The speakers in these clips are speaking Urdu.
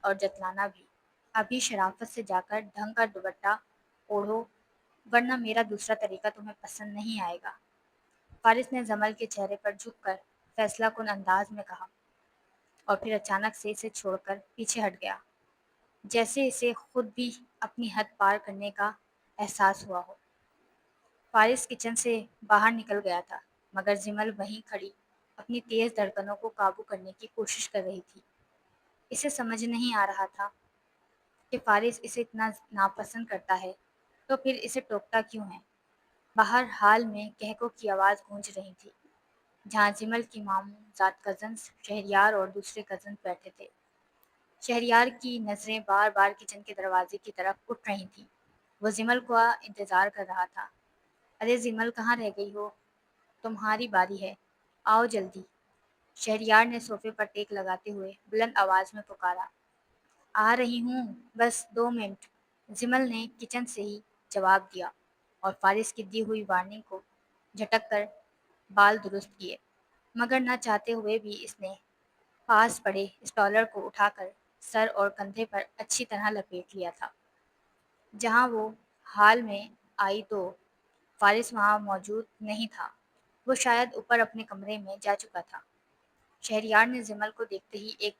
اور جتلانا بھی۔ ابھی شرافت سے جا کر ڈھنگ کا دوپٹہ اوڑھو، ورنہ میرا دوسرا طریقہ تمہیں پسند نہیں آئے گا۔ فارس نے جمل کے چہرے پر جھک کر فیصلہ کن انداز میں کہا، اور پھر اچانک سے اسے چھوڑ کر پیچھے ہٹ گیا، جیسے اسے خود بھی اپنی حد پار کرنے کا احساس ہوا ہو۔ فارس کچن سے باہر نکل گیا تھا، مگر جمل وہیں کھڑی اپنی تیز دھڑکنوں کو قابو کرنے کی کوشش کر رہی تھی۔ اسے سمجھ نہیں آ رہا تھا کہ فارس اسے اتنا ناپسند کرتا ہے تو پھر اسے ٹوکتا کیوں ہے۔ باہر حال میں کہکوں کی آواز گونج رہی تھی، جہاں جمل کی ماموں زاد کزنز شہریار اور دوسرے کزنز بیٹھے تھے۔ شہریار کی نظریں بار بار کچن کے دروازے کی طرف اٹھ رہی تھیں۔ وہ جمل کا انتظار کر رہا تھا۔ ارے جمل، کہاں رہ گئی ہو؟ تمہاری باری ہے، آؤ جلدی۔ شہریار نے صوفے پر ٹیک لگاتے ہوئے بلند آواز میں پکارا۔ آ رہی ہوں، بس 2 منٹ، جمل نے کچن سے ہی جواب دیا اور فارس کی دی ہوئی وارننگ کو جھٹک کر بال درست کیے، مگر نہ چاہتے ہوئے بھی اس نے پاس پڑے اسٹالر کو اٹھا کر سر اور کندھے پر اچھی طرح لپیٹ لیا تھا۔ جہاں وہ حال میں آئی تو فارس وہاں موجود نہیں تھا، وہ شاید اوپر اپنے کمرے میں جا چکا تھا۔ شہریار نے جمل کو دیکھتے ہی ایک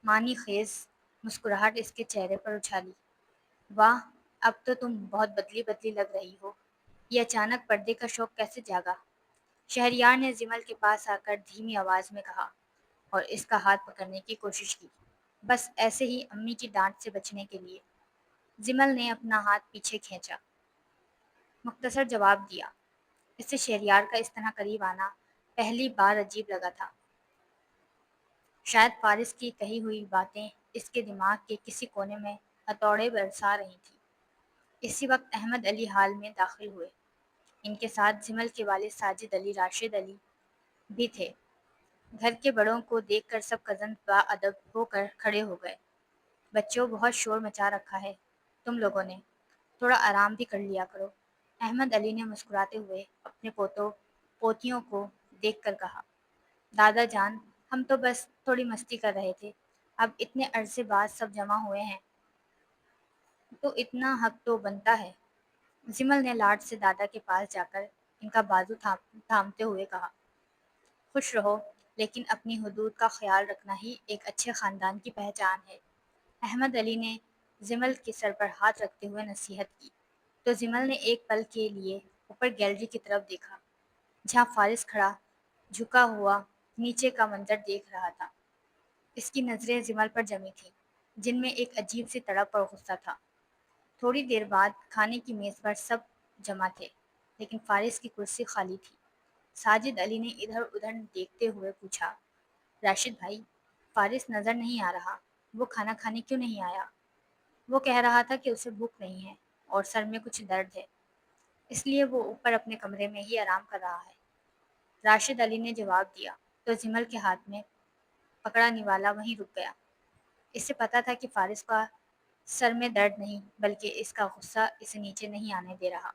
معنی خیز مسکراہٹ اس کے چہرے پر اچھالی۔ واہ، اب تو تم بہت بدلی بدلی لگ رہی ہو، یہ اچانک پردے کا شوق کیسے جاگا؟ شہریار نے جمل کے پاس آ کر دھیمی آواز میں کہا اور اس کا ہاتھ پکڑنے کی کوشش کی، بس ایسے ہی، امی کی ڈانٹ سے بچنے کے لیے۔ جمل نے اپنا ہاتھ پیچھے کھینچا، مختصر جواب دیا۔ اسے شہریار کا اس طرح قریب آنا پہلی بار عجیب لگا تھا۔ شاید فارس کی کہی ہوئی باتیں اس کے دماغ کے کسی کونے میں ہتھوڑے برسا رہی تھیں۔ اسی وقت احمد علی حال میں داخل ہوئے۔ ان کے ساتھ جمل کے والد ساجد علی راشد علی بھی تھے۔ گھر کے بڑوں کو دیکھ کر سب کزن با ادب ہو کر کھڑے ہو گئے۔ بچوں، بہت شور مچا رکھا ہے تم لوگوں نے، تھوڑا آرام بھی کر لیا کرو۔ احمد علی نے مسکراتے ہوئے اپنے پوتوں پوتیوں کو دیکھ کر کہا۔ دادا جان، ہم تو بس تھوڑی مستی کر رہے تھے، اب اتنے عرصے بعد سب جمع ہوئے ہیں تو اتنا حق تو بنتا ہے۔ جمل نے لاڈ سے دادا کے پاس جا کر ان کا بازو تھامتے ہوئے کہا۔ خوش رہو، لیکن اپنی حدود کا خیال رکھنا ہی ایک اچھے خاندان کی پہچان ہے۔ احمد علی نے جمل کے سر پر ہاتھ رکھتے ہوئے نصیحت کی، تو جمل نے ایک پل کے لیے اوپر گیلری کی طرف دیکھا، جہاں فارس کھڑا جھکا ہوا نیچے کا منظر دیکھ رہا تھا۔ اس کی نظریں جمل پر جمی تھیں، جن میں ایک عجیب سی تڑپ اور غصہ تھا۔ تھوڑی دیر بعد کھانے کی میز پر سب جمع تھے، لیکن فارس کی کرسی خالی تھی۔ ساجد علی نے ادھر ادھر دیکھتے ہوئے پوچھا، راشد بھائی، فارس نظر نہیں آ رہا، وہ کھانا کھانے کیوں نہیں آیا؟ وہ کہہ رہا تھا کہ اسے بھوک نہیں ہے اور سر میں کچھ درد ہے، اس لیے وہ اوپر اپنے کمرے میں ہی آرام کر رہا ہے، راشد علی نے جواب دیا۔ تو جمل کے ہاتھ میں پکڑا نوالا وہیں رک گیا۔ اسے پتا تھا کہ فارس کا سر میں درد نہیں، بلکہ اس کا غصہ اسے نیچے نہیں آنے دے رہا۔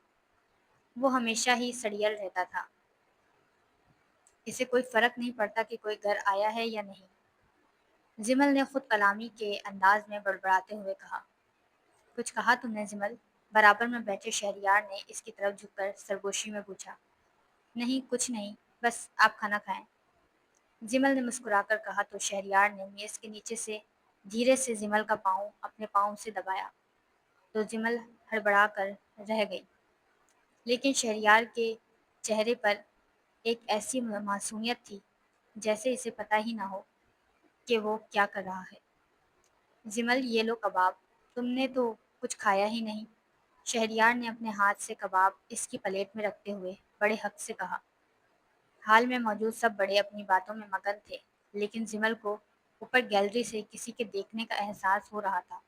وہ ہمیشہ ہی سڑیل رہتا تھا، اسے کوئی فرق نہیں پڑتا کہ کوئی گھر آیا ہے یا نہیں۔ جمل نے خود کلامی کے انداز میں بڑبڑاتے ہوئے کہا۔ کچھ کہا تم نے جمل؟ برابر میں بیٹھے شہریار نے اس کی طرف جھک کر سرگوشی میں پوچھا۔ نہیں، کچھ نہیں، بس آپ کھانا کھائیں، جمل نے مسکرا کر کہا۔ تو شہریار نے میز کے نیچے سے دھیرے سے جمل کا پاؤں اپنے پاؤں سے دبایا، تو جمل ہڑبڑا کر رہ گئی، لیکن شہریار کے چہرے پر ایک ایسی معصومیت تھی جیسے اسے پتہ ہی نہ ہو کہ وہ کیا کر رہا ہے۔ جمل، یہ لو کباب، تم نے تو کچھ کھایا ہی نہیں، شہریار نے اپنے ہاتھ سے کباب اس کی پلیٹ میں رکھتے ہوئے بڑے حق سے کہا۔ حال میں موجود سب بڑے اپنی باتوں میں مگن تھے، لیکن جمل کو اوپر گیلری سے کسی کے دیکھنے کا احساس ہو رہا تھا۔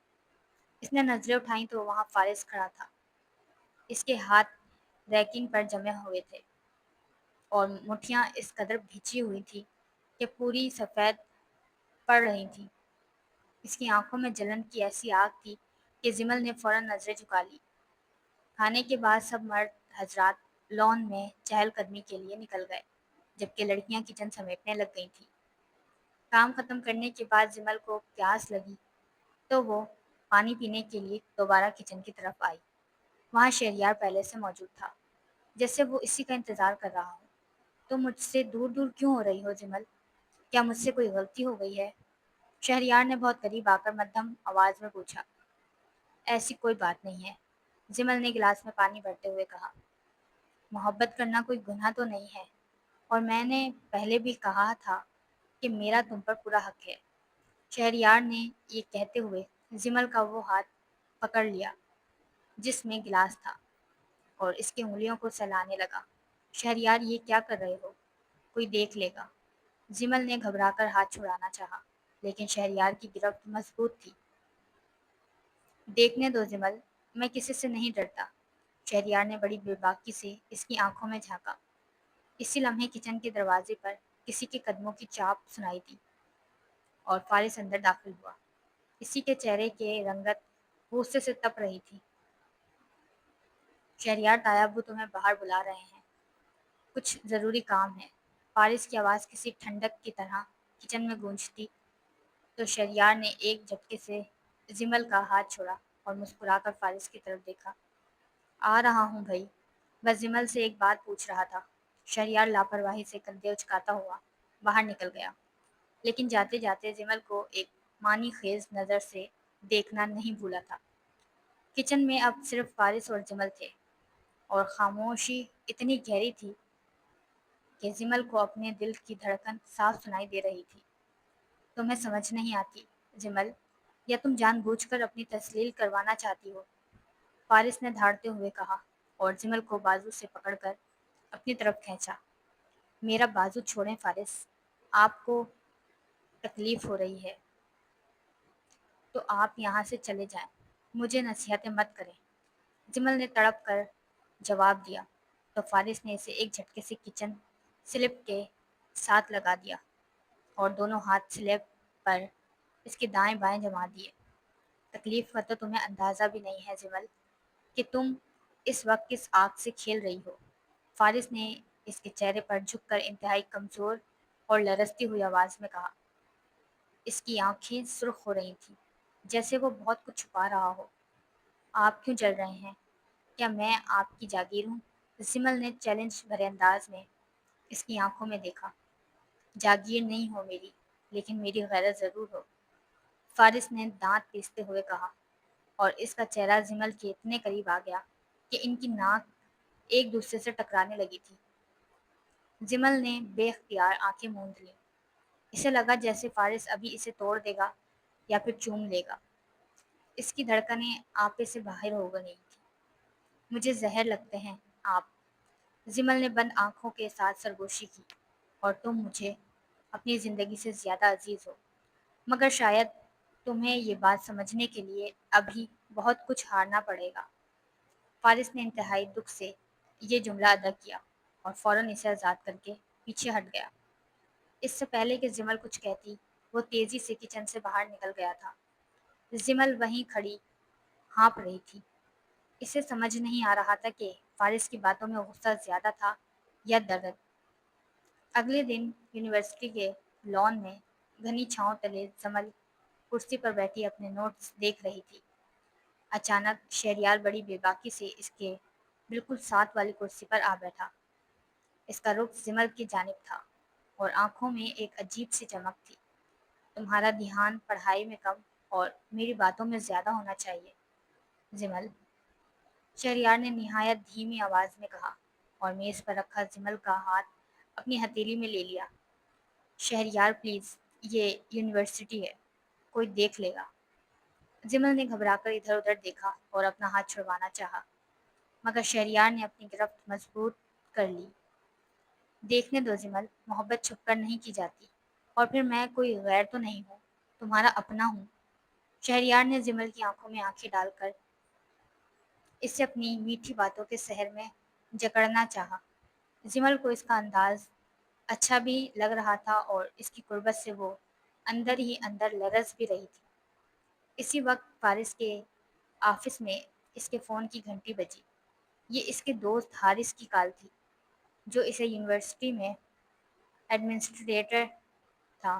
اس نے نظریں اٹھائیں تو وہاں فارس کھڑا تھا۔ اس کے ہاتھ ریکنگ پر جمے ہوئے تھے اور مٹھیاں اس قدر بھیجی ہوئی تھی کہ پوری سفید پڑ رہی تھیں۔ اس کی آنکھوں میں جلن کی ایسی آگ تھی کہ جمل نے فوراً نظریں جھکا لی۔ کھانے کے بعد سب مرد حضرات لان میں چہل قدمی کے لیے نکل گئے، جبکہ لڑکیاں کچن سمیٹنے لگ گئی تھیں۔ کام ختم کرنے کے بعد جمل کو پیاس لگی تو وہ پانی پینے کے لیے دوبارہ کچن کی طرف آئی۔ وہاں شہریار پہلے سے موجود تھا، جیسے وہ اسی کا انتظار کر رہا ہو۔ تم مجھ سے دور دور کیوں ہو رہی ہو جمل؟ کیا مجھ سے کوئی غلطی ہو گئی ہے؟ شہریار نے بہت قریب آ کر مدھم آواز میں پوچھا۔ ایسی کوئی بات نہیں ہے، جمل نے گلاس میں پانی بھرتے ہوئے کہا۔ محبت کرنا کوئی گناہ تو نہیں ہے، اور میں نے پہلے بھی کہا تھا کہ میرا تم پر پورا حق ہے۔ شہریار نے یہ کہتے ہوئے جمل کا وہ ہاتھ پکڑ لیا جس میں گلاس تھا، اور اس کی انگلیوں کو سہلانے لگا۔ شہریار، یہ کیا کر رہے ہو؟ کوئی دیکھ لے گا۔ جمل نے گھبرا کر ہاتھ چھڑانا چاہا، لیکن شہریار کی گرفت مضبوط تھی۔ دیکھنے دو جمل، میں کسی سے نہیں ڈرتا۔ شہریار نے بڑی بے باکی سے اس کی آنکھوں میں جھانکا۔ اسی لمحے کچن کے دروازے پر کسی کے قدموں کی چاپ سنائی دی، اور فارس اندر داخل ہوا۔ اسی کے چہرے کی رنگت غصے سے تپ رہی تھی۔ شہریار، تایا ابو تمہیں باہر بلا رہے ہیں، کچھ ضروری کام ہے۔ فارس کی آواز کسی ٹھنڈک کی طرح کچن میں گونجتی تو شہریار نے ایک جھٹکے سے جمل کا ہاتھ چھوڑا اور مسکرا کر فارس کی طرف دیکھا۔ آ رہا ہوں بھائی، بس جمل سے ایک بات پوچھ رہا تھا۔ شہریار لاپرواہی سے کندھے اچکاتا ہوا باہر نکل گیا، لیکن جاتے جاتے جمل کو ایک معنی خیز نظر سے دیکھنا نہیں بھولا تھا۔ کچن میں اب صرف فارس اور جمل تھے، اور خاموشی اتنی گہری تھی کہ جمل کو اپنے دل کی دھڑکن صاف سنائی دے رہی تھی۔ تمہیں سمجھ نہیں آتی جمل، یا تم جان بوجھ کر اپنی تسلیل کروانا چاہتی ہو؟ فارس نے دھاڑتے ہوئے کہا، اور جمل کو بازو سے پکڑ کر اپنی طرف کھینچا۔ میرا بازو چھوڑیں فارس، آپ کو تکلیف ہو رہی ہے تو آپ یہاں سے چلے جائیں، مجھے نصیحتیں مت کریں۔ جمل نے تڑپ کر جواب دیا تو فارس نے اسے ایک جھٹکے سے کچن سلپ کے ساتھ لگا دیا، اور دونوں ہاتھ سلیب پر اس کے دائیں بائیں جما دیے۔ تکلیف کا تو تمہیں اندازہ بھی نہیں ہے جمل، کہ تم اس وقت کس آگ سے کھیل رہی ہو۔ فارس نے اس کے چہرے پر جھک کر انتہائی کمزور اور لرزتی ہوئی آواز میں کہا۔ اس کی آنکھیں سرخ ہو رہی تھیں، جیسے وہ بہت کچھ چھپا رہا ہو۔ آپ کیوں جل رہے ہیں؟ کیا میں آپ کی جاگیر ہوں؟ جمل نے چیلنج بھرے انداز میں اس کی آنکھوں میں دیکھا۔ جاگیر نہیں ہو میری، لیکن میری غیرت ضرور ہو، فارس نے دانت پیستے ہوئے کہا، اور اس کا چہرہ جمل کے اتنے قریب آ گیا کہ ان کی ناک ایک دوسرے سے ٹکرانے لگی تھی۔ جمل نے بے اختیار آنکھیں موند لیں۔ اسے لگا جیسے فارس ابھی اسے توڑ دے گا یا پھر چوم لے گا۔ اس کی دھڑکنیں آپے سے باہر ہو گئی تھی۔ مجھے زہر لگتے ہیں آپ، جمل نے بند آنکھوں کے ساتھ سرگوشی کی، اور تم مجھے اپنی زندگی سے زیادہ عزیز ہو، مگر شاید تمہیں یہ بات سمجھنے کے لیے ابھی بہت کچھ ہارنا پڑے گا۔ فارس نے انتہائی دکھ سے یہ جملہ ادا کیا، اور فوراً اسے آزاد کر کے پیچھے ہٹ گیا۔ اس سے پہلے کہ جمل کچھ کہتی، وہ تیزی سے کچن سے باہر نکل گیا تھا۔ جمل وہیں کھڑی ہانپ رہی تھی۔ اسے سمجھ نہیں آ رہا تھا کہ فارس کی باتوں میں غصہ زیادہ تھا یا درد۔ اگلے دن یونیورسٹی کے لان میں گھنی چھاؤں تلے جمل کرسی پر بیٹھی اپنے نوٹس دیکھ رہی تھی۔ اچانک شہریار بڑی بے باکی سے اس کے بالکل ساتھ والی کرسی پر آ بیٹھا۔ اس کا رخ جمل کی جانب تھا، اور آنکھوں میں ایک عجیب سی چمک تھی۔ تمہارا دھیان پڑھائی میں کم اور میری باتوں میں زیادہ ہونا چاہیے جمل، شہریار نے نہایت دھیمی آواز میں کہا، اور میز پر رکھا جمل کا ہاتھ اپنی ہتھیلی میں لے لیا۔ شہریار پلیز، یہ یونیورسٹی ہے، کوئی دیکھ لے گا۔ جمل نے گھبرا کر ادھر ادھر دیکھا اور اپنا ہاتھ چھڑوانا چاہا، مگر شہریار نے اپنی گرفت مضبوط کر لی۔ دیکھنے دو جمل، محبت چھپ کر نہیں کی جاتی، اور پھر میں کوئی غیر تو نہیں ہوں، تمہارا اپنا ہوں۔ شہریار نے جمل کی آنکھوں میں آنکھیں ڈال کر اسے اپنی میٹھی باتوں کے سحر میں جکڑنا چاہا۔ جمل کو اس کا انداز اچھا بھی لگ رہا تھا، اور اس کی قربت سے وہ اندر ہی اندر لرز بھی رہی تھی۔ اسی وقت فارس کے آفس میں اس کے فون کی گھنٹی بجی۔ یہ اس کے دوست حارث کی کال تھی، جو اسے یونیورسٹی میں ایڈمنسٹریٹر تھا۔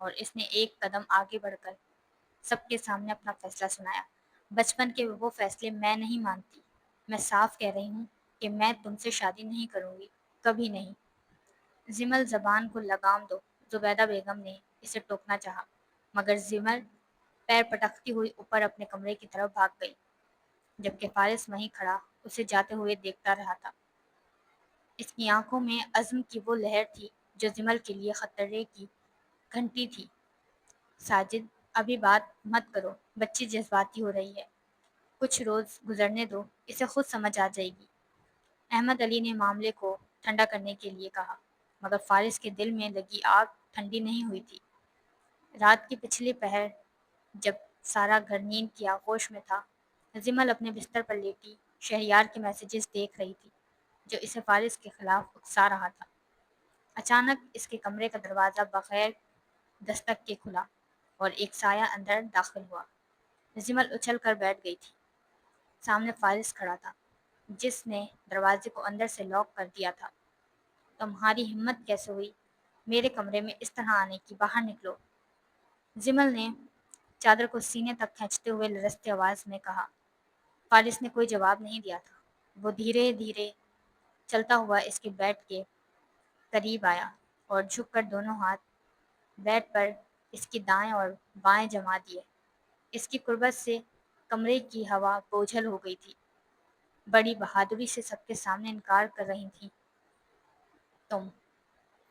اور اس نے ایک قدم آگے بڑھ کر سب کے سامنے اپنا فیصلہ سنایا۔ بچپن کے وہ فیصلے میں نہیں مانتی۔ میں صاف کہہ رہی ہوں کہ میں تم سے شادی نہیں کروں گی، کبھی نہیں۔ زمل زبان کو لگام دو، زبیدہ بیگم نے اسے ٹوکنا چاہا، مگر زمل پیر پٹکتی ہوئی اوپر اپنے کمرے کی طرف بھاگ گئی، جبکہ فارس وہیں کھڑا اسے جاتے ہوئے دیکھتا رہا تھا۔ اس کی آنکھوں میں عزم کی وہ لہر تھی جو زمل کے لیے خطرے کی گھنٹی تھی۔ ساجد، ابھی بات مت کرو، بچی جذباتی ہو رہی ہے، کچھ روز گزرنے دو، اسے خود سمجھ آ جائے گی۔ احمد علی نے معاملے کو ٹھنڈا کرنے کے لیے کہا، مگر فارس کے دل میں لگی آگ ٹھنڈی نہیں ہوئی تھی۔ رات کے پچھلے پہر جب سارا گھر نیند کی آغوش میں تھا، زمل اپنے بستر پر لیٹی شہریار کے میسیجز دیکھ رہی تھی جو اسے فارس کے خلاف اکسا رہا تھا۔ اچانک اس کے کمرے کا دروازہ بغیر دستک کے کھلا اور ایک سایہ اندر داخل ہوا۔ زمل اچھل کر بیٹھ گئی تھی۔ سامنے فارس کھڑا تھا، جس نے دروازے کو اندر سے لاک کر دیا تھا۔ تمہاری ہمت کیسے ہوئی میرے کمرے میں اس طرح آنے کی؟ باہر نکلو! زمل نے چادر کو سینے تک کھینچتے ہوئے لرزتی آواز میں کہا۔ فارس نے کوئی جواب نہیں دیا تھا۔ وہ دھیرے دھیرے چلتا ہوا اس کے بیڈ کے قریب آیا اور جھک کر دونوں ہاتھ بیڈ پر اس کی دائیں اور بائیں جما دیے۔ اس کی قربت سے کمرے کی ہوا بوجھل ہو گئی تھی۔ بڑی بہادری سے سب کے سامنے انکار کر رہی تھی تم؟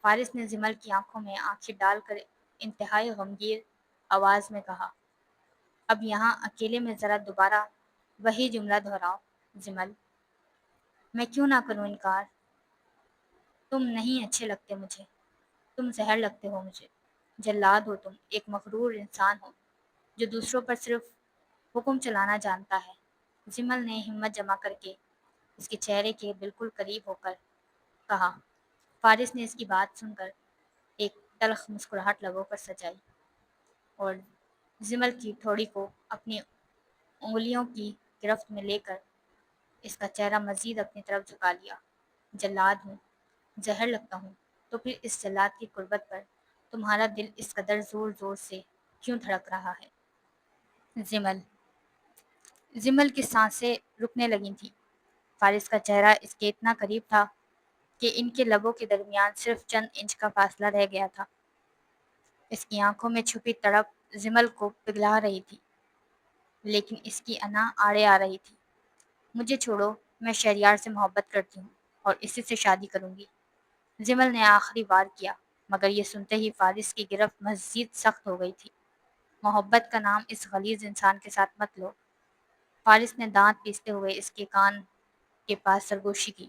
فارس نے زمل کی آنکھوں میں آنکھیں ڈال کر انتہائی غمگین آواز میں کہا۔ اب یہاں اکیلے میں ذرا دوبارہ وہی جملہ دہراؤ زمل۔ میں کیوں نہ کروں انکار؟ تم نہیں اچھے لگتے مجھے، تم زہر لگتے ہو مجھے۔ جلاد ہو تم، ایک مغرور انسان ہو جو دوسروں پر صرف حکم چلانا جانتا ہے۔ زمل نے ہمت جمع کر کے اس کے چہرے کے بالکل قریب ہو کر کہا۔ فارس نے اس کی بات سن کر ایک تلخ مسکراہٹ لبوں پر سجائی اور زمل کی تھوڑی کو اپنی انگلیوں کی گرفت میں لے کر اس کا چہرہ مزید اپنی طرف جھکا لیا۔ جلاد ہوں، زہر لگتا ہوں، تو پھر اس جلاد کی قربت پر تمہارا دل اس قدر زور زور سے کیوں دھڑک رہا ہے؟ زمل کی سانسیں رکنے لگی تھیں۔ فارس کا چہرہ اس کے اتنا قریب تھا کہ ان کے لبوں کے درمیان صرف چند انچ کا فاصلہ رہ گیا تھا۔ اس کی آنکھوں میں چھپی تڑپ زمل کو پگھلا رہی تھی، لیکن اس کی انا آڑے آ رہی تھی۔ مجھے چھوڑو، میں شہریار سے محبت کرتی ہوں اور اسی سے شادی کروں گی، زمل نے آخری وار کیا، مگر یہ سنتے ہی فارس کی گرفت مزید سخت ہو گئی تھی۔ محبت کا نام اس غلیظ انسان کے ساتھ مت لو۔ فارس نے دانت پیستے ہوئے اس کے کان کے پاس سرگوشی کی۔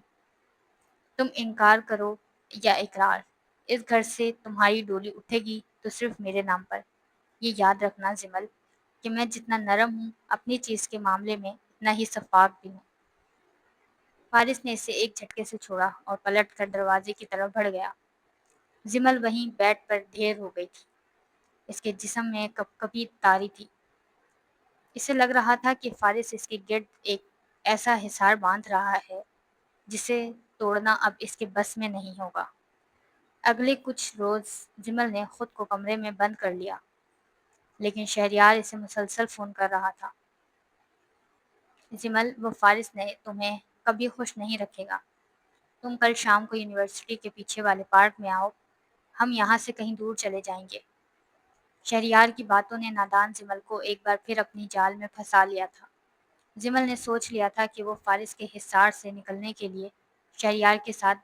تم انکار کرو یا اقرار، اس گھر سے تمہاری ڈولی اٹھے گی تو صرف میرے نام پر۔ یہ یاد رکھنا زمل کہ میں جتنا نرم ہوں اپنی چیز کے معاملے میں اتنا ہی شفاف بھی ہوں۔ فارس نے اسے ایک جھٹکے سے چھوڑا اور پلٹ کر دروازے کی طرف بڑھ گیا۔ زمل وہیں بیڈ پر ڈھیر ہو گئی تھی۔ اس کے جسم میں کپ کپی تاری تھی۔ اسے لگ رہا تھا کہ فارس اس کے گرد ایک ایسا حصار باندھ رہا ہے جسے توڑنا اب اس کے بس میں نہیں ہوگا۔ اگلے کچھ روز جمل نے خود کو کمرے میں بند کر لیا، لیکن شہریار اسے مسلسل فون کر رہا تھا۔ جمل، وہ فارس نے تمہیں کبھی خوش نہیں رکھے گا۔ تم کل شام کو یونیورسٹی کے پیچھے والے پارک میں آؤ، ہم یہاں سے کہیں دور چلے جائیں گے۔ شہریار کی باتوں نے نادان جمل کو ایک بار پھر اپنی جال میں پھنسا لیا تھا۔ جمل نے سوچ لیا تھا کہ وہ فارس کے حصار سے نکلنے کے لیے شہریار کے ساتھ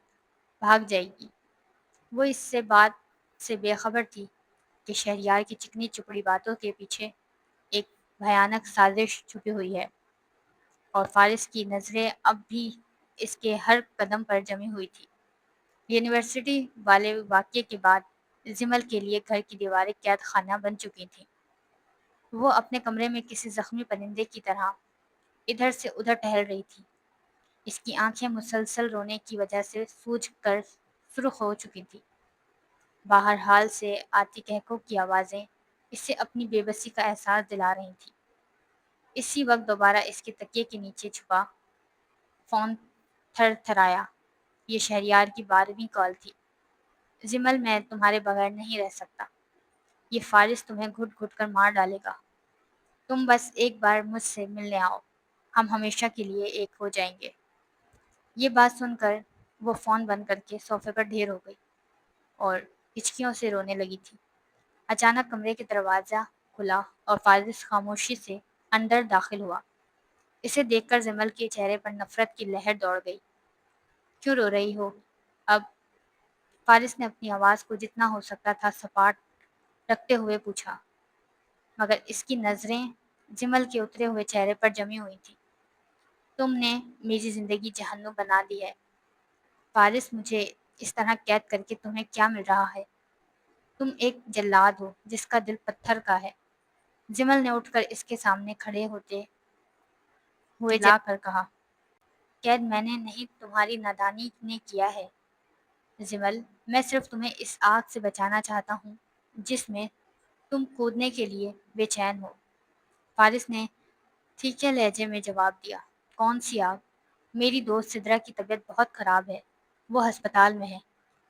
بھاگ جائے گی۔ وہ اس سے بات سے بے خبر تھی کہ شہریار کی چکنی چپڑی باتوں کے پیچھے ایک بھیانک سازش چھپی ہوئی ہے، اور فارس کی نظریں اب بھی اس کے ہر قدم پر جمی ہوئی تھی۔ یونیورسٹی والے واقعے کے بعد زمل کے لیے گھر کی دیواریں قید خانہ بن چکی تھیں۔ وہ اپنے کمرے میں کسی زخمی پرندے کی طرح ادھر سے ادھر ٹہل رہی تھی۔ اس کی آنکھیں مسلسل رونے کی وجہ سے سوج کر سرخ ہو چکی تھی۔ باہر حال سے آتی کہکوں کی آوازیں اسے اپنی بے بسی کا احساس دلا رہی تھیں۔ اسی وقت دوبارہ اس کے تکیے کے نیچے چھپا فون تھر تھرایا۔ یہ شہریار کی 12ویں کال تھی۔ زمل، میں تمہارے بغیر نہیں رہ سکتا۔ یہ فارس تمہیں گھٹ گھٹ کر مار ڈالے گا۔ تم بس ایک بار مجھ سے ملنے آؤ، ہم ہمیشہ کے لیے ایک ہو جائیں گے۔ یہ بات سن کر وہ فون بند کر کے صوفے پر ڈھیر ہو گئی اور ہچکیوں سے رونے لگی تھی۔ اچانک کمرے کے دروازہ کھلا اور فارس خاموشی سے اندر داخل ہوا۔ اسے دیکھ کر جمل کے چہرے پر نفرت کی لہر دوڑ گئی۔ کیوں رو رہی ہو اب؟ فارس نے اپنی آواز کو جتنا ہو سکتا تھا سپاٹ رکھتے ہوئے پوچھا، مگر اس کی نظریں جمل کے اترے ہوئے چہرے پر جمی ہوئی تھی۔ تم نے میری زندگی جہنم بنا دی ہے فارس، مجھے اس طرح قید کر کے تمہیں کیا مل رہا ہے؟ تم ایک جلاد ہو جس کا دل پتھر کا ہے۔ جمل نے اٹھ کر اس کے سامنے کھڑے ہوتے ہوئے جلا کر کہا، قید میں نے نہیں، تمہاری نادانی نے کیا ہے جمل۔ میں صرف تمہیں اس آگ سے بچانا چاہتا ہوں جس میں تم کودنے کے لیے بے چین ہو۔ فارس نے ٹھیکے لہجے میں جواب دیا، کون سی آگ؟ میری دوست سدرا کی طبیعت بہت خراب ہے، وہ ہسپتال میں ہے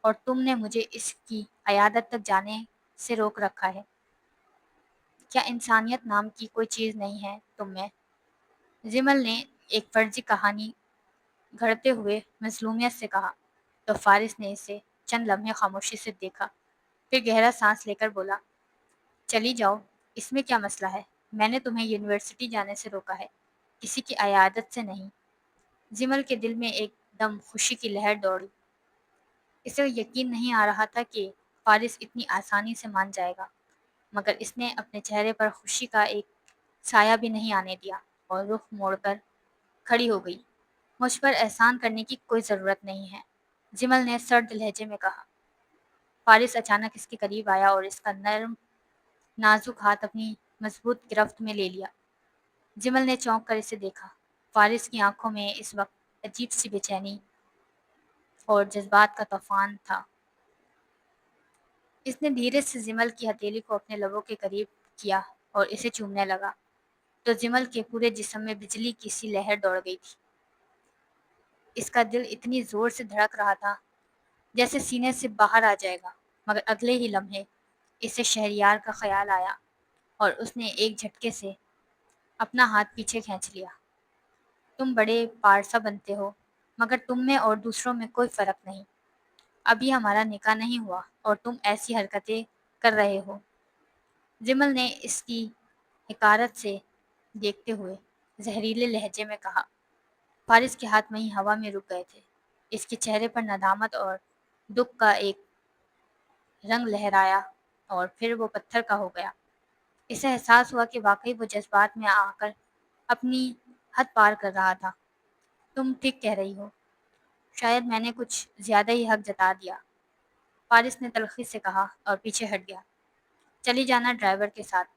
اور تم نے مجھے اس کی عیادت تک جانے سے روک رکھا ہے۔ کیا انسانیت نام کی کوئی چیز نہیں ہے تم میں؟ جمل نے ایک فرضی کہانی گھڑتے ہوئے مظلومیت سے کہا۔ تو فارس نے اسے چند لمحے خاموشی سے دیکھا، پھر گہرا سانس لے کر بولا، چلی جاؤ، اس میں کیا مسئلہ ہے؟ میں نے تمہیں یونیورسٹی جانے سے روکا ہے، کسی کی عیادت سے نہیں۔ جمل کے دل میں ایک دم خوشی کی لہر دوڑی۔ اسے یقین نہیں آ رہا تھا کہ فارس اتنی آسانی سے مان جائے گا، مگر اس نے اپنے چہرے پر خوشی کا ایک سایہ بھی نہیں آنے دیا اور رخ موڑ کر کھڑی ہو گئی۔ مجھ پر احسان کرنے کی کوئی ضرورت نہیں ہے، جمل نے سرد لہجے میں کہا۔ فارس اچانک اس کے قریب آیا اور اس کا نرم نازک ہاتھ اپنی مضبوط گرفت میں لے لیا۔ جمل نے چونک کر اسے دیکھا۔ فارس کی آنکھوں میں اس وقت عجیب سی بے چینی اور جذبات کا طوفان تھا۔ اس نے دھیرے سے جمل کی ہتھیلی کو اپنے لبوں کے قریب کیا اور اسے چومنے لگا تو جمل کے پورے جسم میں بجلی کی سی لہر دوڑ گئی تھی۔ اس کا دل اتنی زور سے دھڑک رہا تھا جیسے سینے سے باہر آ جائے گا، مگر اگلے ہی لمحے اسے شہریار کا خیال آیا اور اس نے ایک جھٹکے سے اپنا ہاتھ پیچھے کھینچ لیا۔ تم بڑے پارسا بنتے ہو، مگر تم میں اور دوسروں میں کوئی فرق نہیں۔ ابھی ہمارا نکاح نہیں ہوا اور تم ایسی حرکتیں کر رہے ہو۔ جمل نے اس کی حقارت سے دیکھتے ہوئے زہریلے لہجے میں کہا۔ فارس کے ہاتھ وہیں ہوا میں رک گئے تھے۔ اس کے چہرے پر ندامت اور دکھ کا ایک رنگ لہرایا اور پھر وہ پتھر کا ہو گیا۔ اسے احساس ہوا کہ واقعی وہ جذبات میں آ کر اپنی حد پار کر رہا تھا۔ تم ٹھیک کہہ رہی ہو، شاید میں نے کچھ زیادہ ہی حق جتا دیا، فارس نے تلخی سے کہا اور پیچھے ہٹ گیا۔ چلی جانا ڈرائیور کے ساتھ،